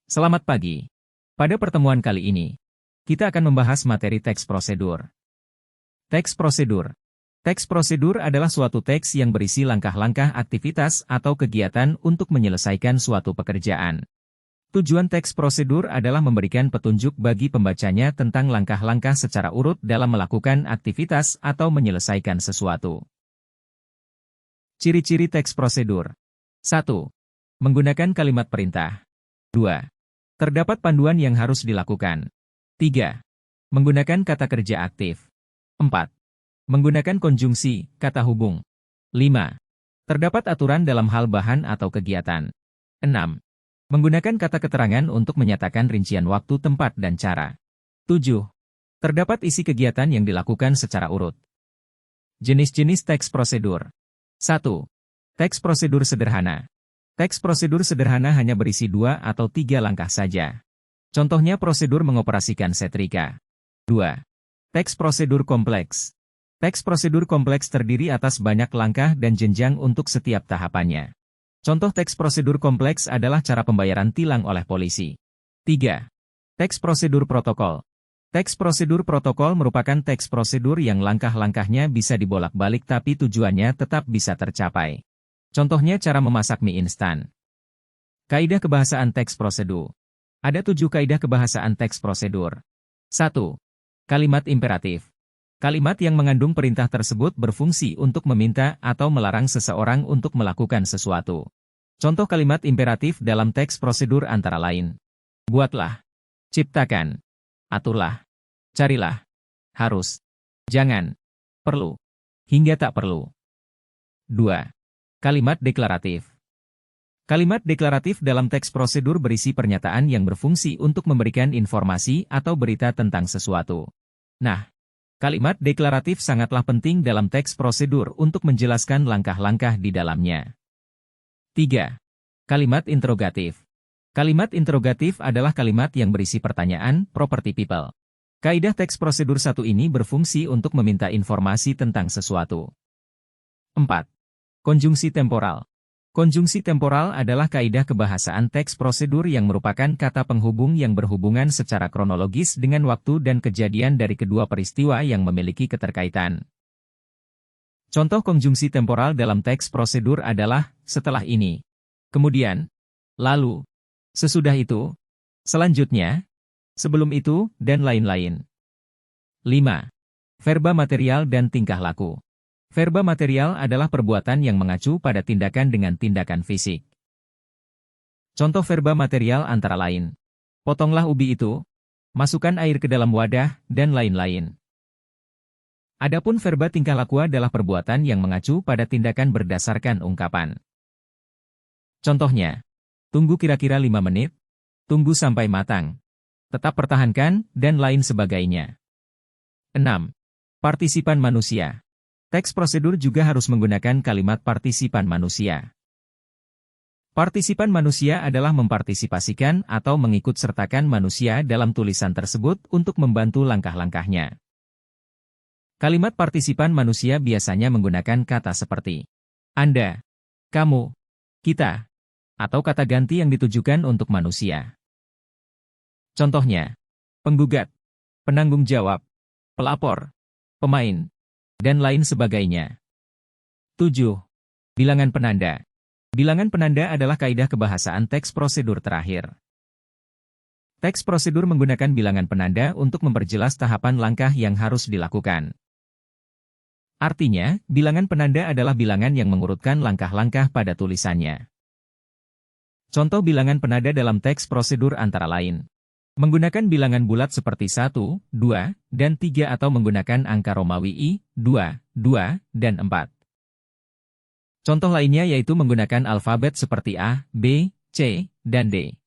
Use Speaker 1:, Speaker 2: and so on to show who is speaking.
Speaker 1: Selamat pagi. Pada pertemuan kali ini, kita akan membahas materi teks prosedur. Teks prosedur. Teks prosedur adalah suatu teks yang berisi langkah-langkah aktivitas atau kegiatan untuk menyelesaikan suatu pekerjaan. Tujuan teks prosedur adalah memberikan petunjuk bagi pembacanya tentang langkah-langkah secara urut dalam melakukan aktivitas atau menyelesaikan sesuatu. Ciri-ciri teks prosedur. 1. Menggunakan kalimat perintah. 2. Terdapat panduan yang harus dilakukan. 3. Menggunakan kata kerja aktif. 4. Menggunakan konjungsi, kata hubung. 5. Terdapat aturan dalam hal bahan atau kegiatan. 6. Menggunakan kata keterangan untuk menyatakan rincian waktu, tempat, dan cara. 7. Terdapat isi kegiatan yang dilakukan secara urut. Jenis-jenis teks prosedur. 1. Teks prosedur sederhana. Teks prosedur sederhana hanya berisi 2 atau 3 langkah saja. Contohnya prosedur mengoperasikan setrika. 2. Teks prosedur kompleks. Teks prosedur kompleks terdiri atas banyak langkah dan jenjang untuk setiap tahapannya. Contoh teks prosedur kompleks adalah cara pembayaran tilang oleh polisi. 3. Teks prosedur protokol. Teks prosedur protokol merupakan teks prosedur yang langkah-langkahnya bisa dibolak-balik tapi tujuannya tetap bisa tercapai. Contohnya cara memasak mie instan. Kaidah kebahasaan teks prosedur. Ada 7 kaidah kebahasaan teks prosedur. 1. Kalimat imperatif. Kalimat yang mengandung perintah tersebut berfungsi untuk meminta atau melarang seseorang untuk melakukan sesuatu. Contoh kalimat imperatif dalam teks prosedur antara lain. Buatlah. Ciptakan. Aturlah. Carilah. Harus. Jangan. Perlu. Hingga tak perlu. 2. Kalimat deklaratif. Kalimat deklaratif dalam teks prosedur berisi pernyataan yang berfungsi untuk memberikan informasi atau berita tentang sesuatu. Nah, kalimat deklaratif sangatlah penting dalam teks prosedur untuk menjelaskan langkah-langkah di dalamnya. 3. Kalimat interrogatif. Kalimat interrogatif adalah kalimat yang berisi pertanyaan, property people. Kaidah teks prosedur 1 ini berfungsi untuk meminta informasi tentang sesuatu. 4. Konjungsi temporal. Konjungsi temporal adalah kaidah kebahasaan teks prosedur yang merupakan kata penghubung yang berhubungan secara kronologis dengan waktu dan kejadian dari kedua peristiwa yang memiliki keterkaitan. Contoh konjungsi temporal dalam teks prosedur adalah setelah ini, kemudian, lalu, sesudah itu, selanjutnya, sebelum itu, dan lain-lain. 5. Verba material dan tingkah laku. Verba material adalah perbuatan yang mengacu pada tindakan dengan tindakan fisik. Contoh verba material antara lain. Potonglah ubi itu, masukkan air ke dalam wadah, dan lain-lain. Adapun verba tingkah laku adalah perbuatan yang mengacu pada tindakan berdasarkan ungkapan. Contohnya, tunggu kira-kira 5 menit, tunggu sampai matang, tetap pertahankan, dan lain sebagainya. 6. Partisipan manusia. Teks prosedur juga harus menggunakan kalimat partisipan manusia. Partisipan manusia adalah mempartisipasikan atau mengikut-sertakan manusia dalam tulisan tersebut untuk membantu langkah-langkahnya. Kalimat partisipan manusia biasanya menggunakan kata seperti Anda, kamu, kita, atau kata ganti yang ditujukan untuk manusia. Contohnya, penggugat, penanggung jawab, pelapor, pemain, dan lain sebagainya. 7. Bilangan penanda. Bilangan penanda adalah kaidah kebahasaan teks prosedur terakhir. Teks prosedur menggunakan bilangan penanda untuk memperjelas tahapan langkah yang harus dilakukan. Artinya, bilangan penanda adalah bilangan yang mengurutkan langkah-langkah pada tulisannya. Contoh bilangan penanda dalam teks prosedur antara lain. Menggunakan bilangan bulat seperti 1, 2, dan 3 atau menggunakan angka Romawi I, 2, 2, dan 4. Contoh lainnya yaitu menggunakan alfabet seperti A, B, C, dan D.